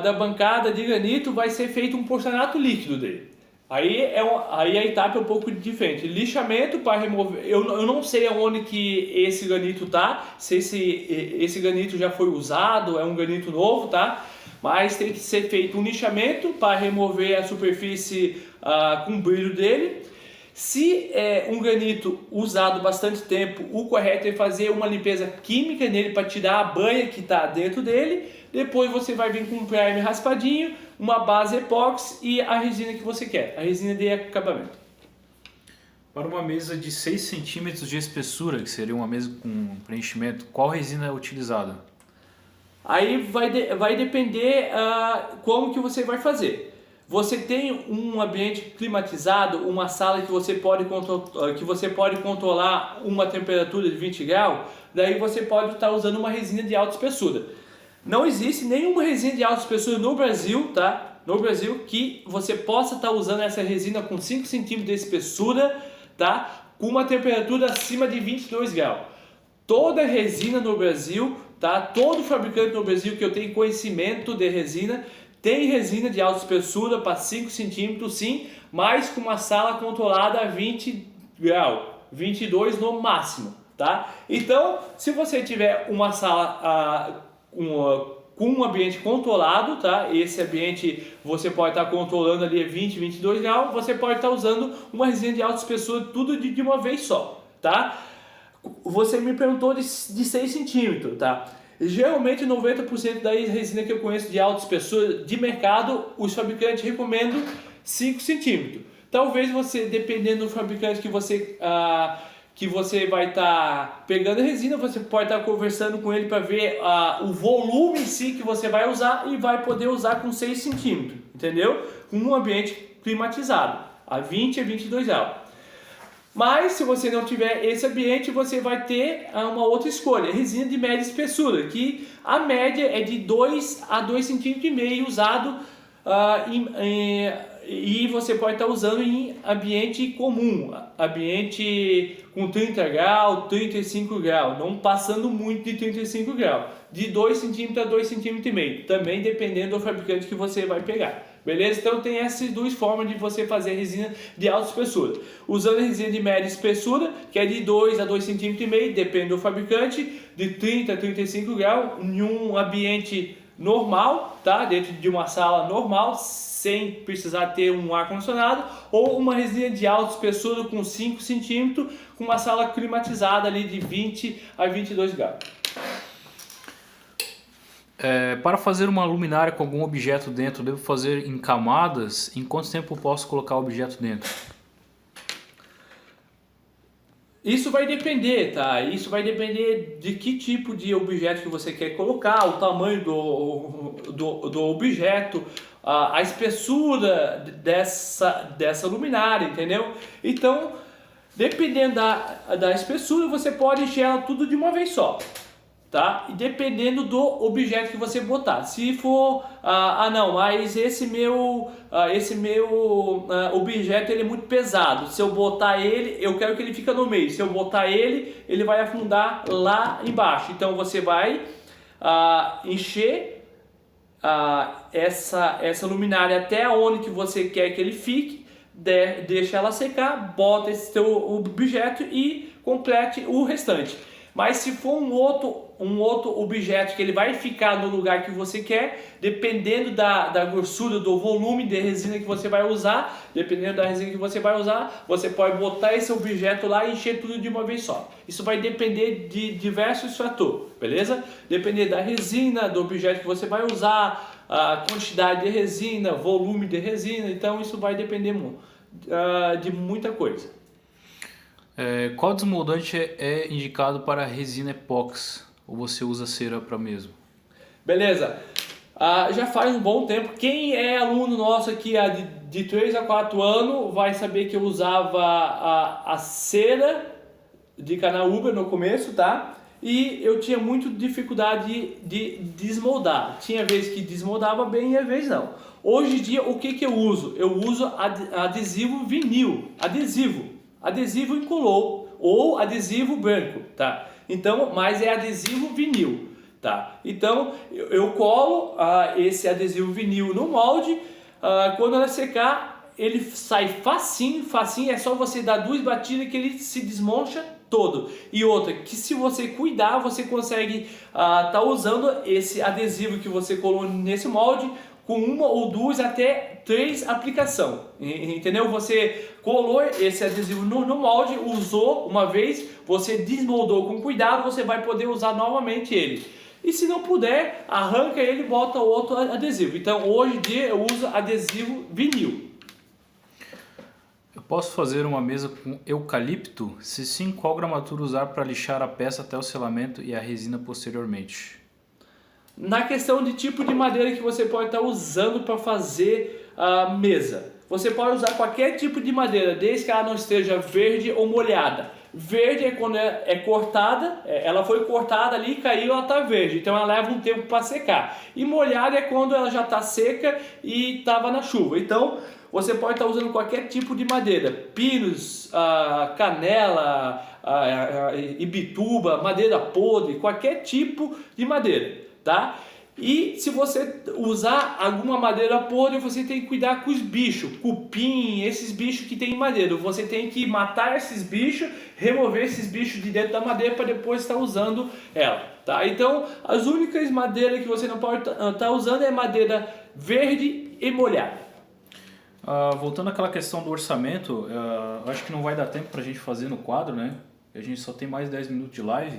da bancada de granito, vai ser feito um porcelanato líquido dele. Aí a etapa é um pouco diferente. Lixamento para remover. Eu não sei aonde que esse granito tá, se esse granito já foi usado, é um granito novo, tá? Mas tem que ser feito um lixamento para remover a superfície com o brilho dele. Se é um granito usado bastante tempo, o correto é fazer uma limpeza química nele para tirar a banha que está dentro dele. Depois você vai vir com um primer raspadinho, uma base epóxi e a resina que você quer, a resina de acabamento. Para uma mesa de 6 centímetros de espessura, que seria uma mesa com preenchimento, qual resina é utilizada? Aí vai depender como que você vai fazer. Você tem um ambiente climatizado, uma sala que você pode controlar uma temperatura de 20 graus, daí você pode estar usando uma resina de alta espessura. Não existe nenhuma resina de alta espessura no Brasil, tá? No Brasil que você possa estar usando essa resina com 5 centímetros de espessura, tá? Com uma temperatura acima de 22 graus. Toda resina no Brasil, tá? Todo fabricante no Brasil que eu tenho conhecimento de resina, tem resina de alta espessura para 5 centímetros sim, mas com uma sala controlada a 20 graus, 22 no máximo, tá? Então, se você tiver uma sala com um ambiente controlado, tá? Esse ambiente você pode estar controlando ali a 20, 22 graus, você pode estar usando uma resina de alta espessura tudo de uma vez só, tá? Você me perguntou de 6 centímetros, tá? Geralmente 90% da resina que eu conheço de alta espessura de mercado, os fabricantes recomendam 5 centímetros. Talvez você, dependendo do fabricante que você vai estar pegando a resina, você pode estar conversando com ele para ver o volume em si que você vai usar e vai poder usar com 6 centímetros, entendeu? Com um ambiente climatizado, a 20 a 22 graus. Mas se você não tiver esse ambiente, você vai ter uma outra escolha, resina de média espessura, que a média é de 2 a 2,5 cm usado e você pode estar usando em ambiente comum, ambiente com 30 graus, 35 graus, não passando muito de 35 graus, de 2 cm a 2,5 cm, também dependendo do fabricante que você vai pegar. Beleza? Então tem essas duas formas de você fazer resina de alta espessura. Usando a resina de média espessura, que é de 2 a 2,5 cm, depende do fabricante, de 30 a 35 graus, em um ambiente normal, tá? Dentro de uma sala normal, sem precisar ter um ar-condicionado, ou uma resina de alta espessura com 5 cm, com uma sala climatizada ali de 20 a 22 graus. Para fazer uma luminária com algum objeto dentro, devo fazer em camadas? Em quanto tempo eu posso colocar o objeto dentro? Isso vai depender, tá? Isso vai depender de que tipo de objeto que você quer colocar, o tamanho do objeto, a espessura dessa luminária, entendeu? Então, dependendo da espessura, você pode encher ela tudo de uma vez só. Tá? E dependendo do objeto que você botar. Se for, não, mas esse meu objeto ele é muito pesado. Se eu botar ele, eu quero que ele fique no meio. Se eu botar ele vai afundar lá embaixo. Então você vai encher essa luminária até onde que você quer que ele fique, deixa ela secar, bota esse seu objeto e complete o restante. Mas se for um outro objeto que ele vai ficar no lugar que você quer, dependendo da grossura, do volume de resina que você vai usar, dependendo da resina que você vai usar, você pode botar esse objeto lá e encher tudo de uma vez só. Isso vai depender de diversos fatores, beleza? Depender da resina, do objeto que você vai usar, a quantidade de resina, volume de resina, então isso vai depender de muita coisa. Qual desmoldante é indicado para resina epóxi? Ou você usa cera para mesmo? Beleza. Já faz um bom tempo. Quem é aluno nosso aqui de 3 a 4 anos vai saber que eu usava a cera de canaúba no começo, tá? E eu tinha muita dificuldade de desmoldar. Tinha vezes que desmoldava bem e às vezes não. Hoje em dia, o que eu uso? Eu uso adesivo vinil. Adesivo incolor ou adesivo branco, tá? Então, mas é adesivo vinil, tá? Então, eu colo esse adesivo vinil no molde, quando ela secar, ele sai facinho, é só você dar 2 batidas que ele se desmancha todo. E outra, que se você cuidar, você consegue tá usando esse adesivo que você colou nesse molde com 1 ou 2 até 3 aplicações, entendeu? Você colou esse adesivo no molde, usou uma vez, você desmoldou com cuidado, você vai poder usar novamente ele. E se não puder, arranca ele e bota outro adesivo. Então hoje em dia eu uso adesivo vinil. Eu posso fazer uma mesa com eucalipto? Se sim, qual gramatura usar para lixar a peça até o selamento e a resina posteriormente? Na questão de tipo de madeira que você pode estar usando para fazer a mesa, você pode usar qualquer tipo de madeira, desde que ela não esteja verde ou molhada. Verde é quando é cortada, ela foi cortada ali e caiu, ela está verde, então ela leva um tempo para secar. E molhada é quando ela já está seca e estava na chuva. Então você pode estar usando qualquer tipo de madeira, pinus, canela, ibituba, madeira podre, qualquer tipo de madeira. Tá? E se você usar alguma madeira podre, você tem que cuidar com os bichos, cupim, esses bichos que tem em madeira. Você tem que matar esses bichos, remover esses bichos de dentro da madeira para depois estar usando ela. Tá? Então, as únicas madeiras que você não pode estar usando é madeira verde e molhada. Voltando àquela questão do orçamento, acho que não vai dar tempo para a gente fazer no quadro, né? A gente só tem mais 10 minutos de live.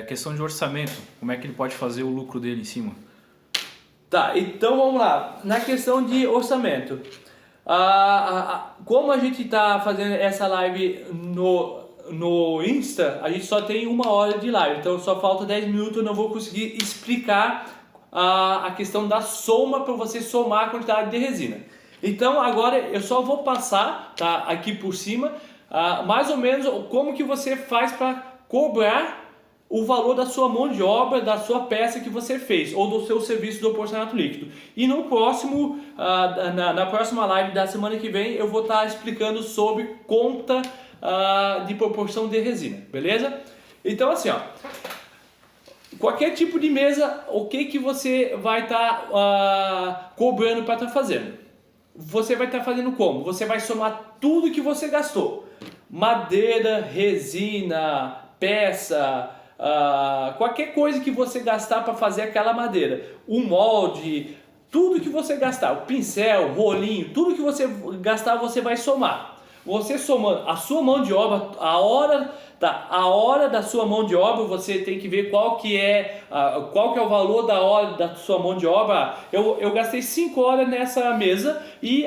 Questão de orçamento, como é que ele pode fazer o lucro dele em cima? Tá, então vamos lá. Na questão de orçamento, como a gente está fazendo essa live no Insta, a gente só tem 1 hora de live, então só falta 10 minutos, eu não vou conseguir explicar a questão da soma para você somar a quantidade de resina. Então agora eu só vou passar, tá, aqui por cima, mais ou menos como que você faz para cobrar o valor da sua mão de obra, da sua peça que você fez, ou do seu serviço do porcelanato líquido. E no próximo, na próxima live da semana que vem, eu vou estar explicando sobre conta de proporção de resina, beleza? Então assim, ó, qualquer tipo de mesa, o que você vai estar cobrando para estar fazendo? Você vai estar fazendo como? Você vai somar tudo que você gastou. Madeira, resina, peça, qualquer coisa que você gastar para fazer aquela madeira, o molde, tudo que você gastar, o pincel, o rolinho, tudo que você gastar você vai somar. Você somando a sua mão de obra, a hora da sua mão de obra, você tem que ver qual que é o valor da hora da sua mão de obra. Eu gastei 5 horas nessa mesa e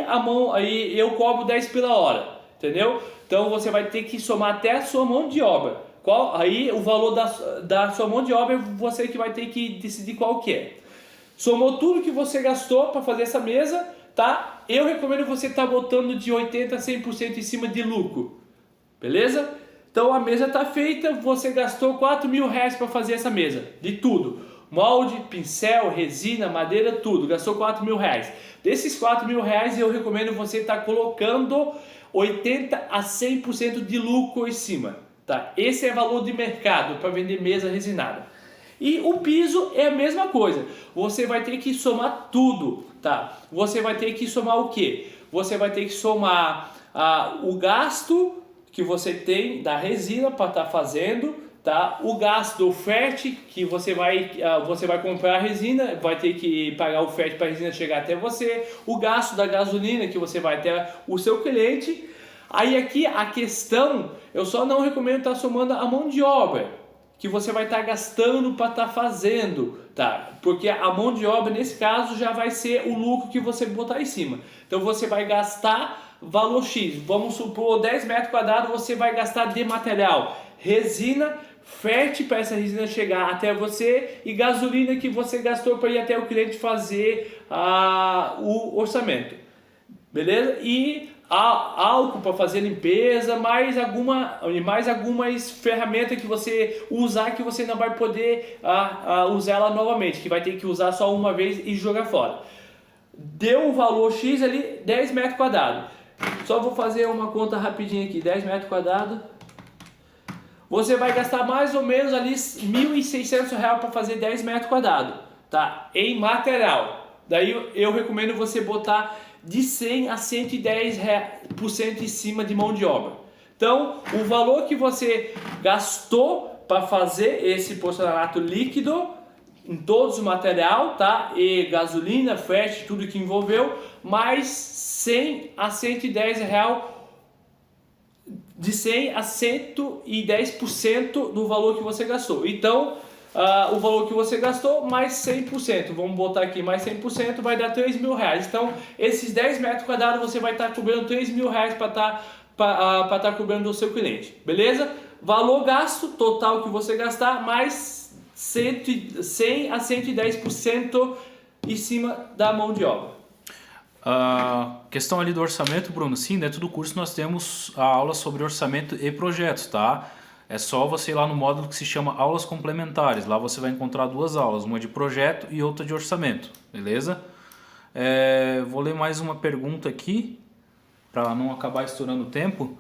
aí eu cobro 10 pela hora, entendeu? Então você vai ter que somar até a sua mão de obra. Aí o valor da sua mão de obra é você que vai ter que decidir qual que é. Somou tudo que você gastou para fazer essa mesa, tá? Eu recomendo você estar botando de 80% a 100% em cima de lucro, beleza? Então a mesa está feita, você gastou R$4.000 para fazer essa mesa, de tudo. Molde, pincel, resina, madeira, tudo, gastou R$4.000. Desses R$4.000 eu recomendo você estar colocando 80% a 100% de lucro em cima. Tá? Esse é valor de mercado para vender mesa resinada. E o piso é a mesma coisa. Você vai ter que somar tudo, tá? Você vai ter que somar o quê? Você vai ter que somar o gasto que você tem da resina para estar fazendo, tá? O gasto do frete, que você vai comprar a resina, vai ter que pagar o frete para a resina chegar até você, o gasto da gasolina que você vai até o seu cliente. Aí aqui a questão, eu só não recomendo estar somando a mão de obra que você vai estar gastando para estar fazendo, tá? Porque a mão de obra nesse caso já vai ser o lucro que você botar em cima. Então você vai gastar valor X, vamos supor 10 metros quadrados, você vai gastar de material, resina, frete para essa resina chegar até você e gasolina que você gastou para ir até o cliente fazer o orçamento, beleza? E álcool para fazer limpeza, mais algumas ferramentas que você usar que você não vai poder usar ela novamente, que vai ter que usar só uma vez e jogar fora. Deu o valor X ali, 10 metros quadrados. Só vou fazer uma conta rapidinho aqui, 10 metros quadrados. Você vai gastar mais ou menos ali R$ 1.600 para fazer 10 metros quadrados, tá? Em material. Daí eu recomendo você botar de 100 a 110% em cima de mão de obra. Então, o valor que você gastou para fazer esse porcelanato líquido, em todos os material, tá? E gasolina, frete, tudo que envolveu, mais 100 a 110 real, de 100 a 110% do valor que você gastou. Então, o valor que você gastou mais 100%, vamos botar aqui mais 100%, vai dar R$3.000. Então, esses 10 metros quadrados você vai estar cobrando R$3.000 para estar cobrando do seu cliente, beleza? Valor gasto total que você gastar mais 100 a 110% em cima da mão de obra. Questão ali do orçamento, Bruno, sim, dentro do curso nós temos a aula sobre orçamento e projetos, tá? É só você ir lá no módulo que se chama aulas complementares, lá você vai encontrar duas aulas, uma de projeto e outra de orçamento, beleza? Vou ler mais uma pergunta aqui, para não acabar estourando o tempo.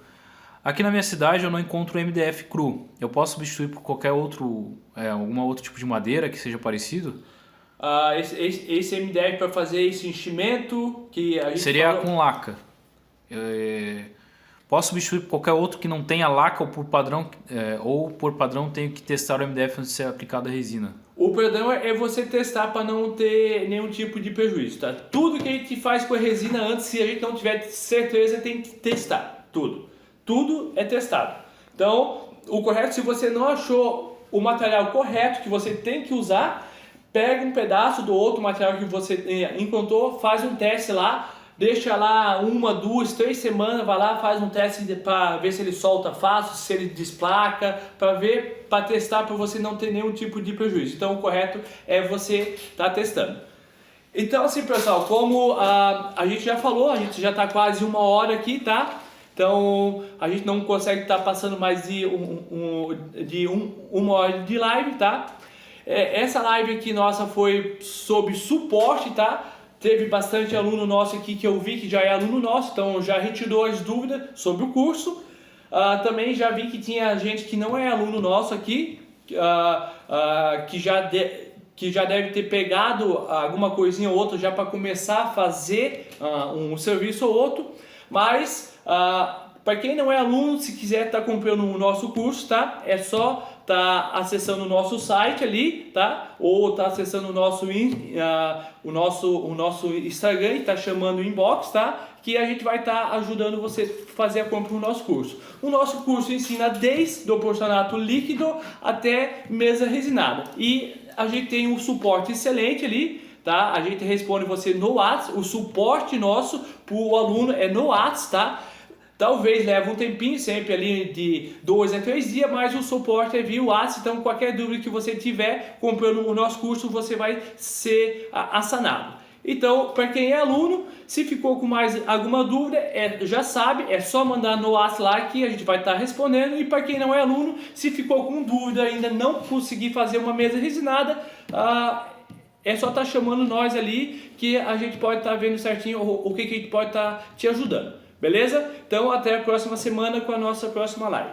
Aqui na minha cidade eu não encontro MDF cru, eu posso substituir por qualquer outro, algum outro tipo de madeira que seja parecido? Esse MDF para fazer esse enchimento que a gente seria falou... com laca. Posso substituir por qualquer outro que não tenha laca ou por padrão tenho que testar o MDF antes de ser aplicado a resina? O padrão é você testar para não ter nenhum tipo de prejuízo, tá? Tudo que a gente faz com a resina antes, se a gente não tiver certeza, tem que testar. Tudo é testado. Então, o correto, se você não achou o material correto que você tem que usar, pega um pedaço do outro material que você encontrou, faz um teste lá, deixa lá 1, 2, 3 semanas, vai lá, faz um teste para ver se ele solta fácil, se ele desplaca, para testar, para você não ter nenhum tipo de prejuízo. Então o correto é você estar testando. Então assim, pessoal, como a gente já falou, a gente já está quase 1 hora aqui, tá? Então a gente não consegue estar passando mais de uma hora de live, tá? Essa live aqui nossa foi sobre suporte, tá? Teve bastante aluno nosso aqui que eu vi que já é aluno nosso, então já retirou as dúvidas sobre o curso. Também já vi que tinha gente que não é aluno nosso aqui, que já deve ter pegado alguma coisinha ou outra já para começar a fazer um serviço ou outro. Mas para quem não é aluno, se quiser estar comprando o nosso curso, tá? É só tá acessando o nosso site ali, tá? Ou tá acessando o nosso Instagram e tá chamando o inbox, tá? Que a gente vai estar ajudando você a fazer a compra do nosso curso. O nosso curso ensina desde o porcelanato líquido até mesa resinada. E a gente tem um suporte excelente ali, tá? A gente responde você no WhatsApp, o suporte nosso para o aluno é no WhatsApp, tá? Talvez leve um tempinho, sempre ali de 2 a 3 dias, mas o suporte é via WhatsApp, então qualquer dúvida que você tiver comprando o nosso curso, você vai ser assanado. Então, para quem é aluno, se ficou com mais alguma dúvida, já sabe, é só mandar no WhatsApp lá que a gente vai estar respondendo. E para quem não é aluno, se ficou com dúvida ainda não conseguir fazer uma mesa resinada, é só estar chamando nós ali que a gente pode estar vendo certinho o que a gente pode estar te ajudando. Beleza? Então até a próxima semana com a nossa próxima live.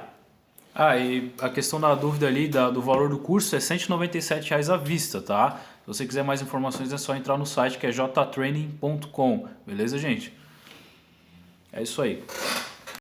E a questão da dúvida ali do valor do curso é R$ 197,00 à vista, tá? Se você quiser mais informações é só entrar no site que é jtraining.com, beleza, gente? É isso aí.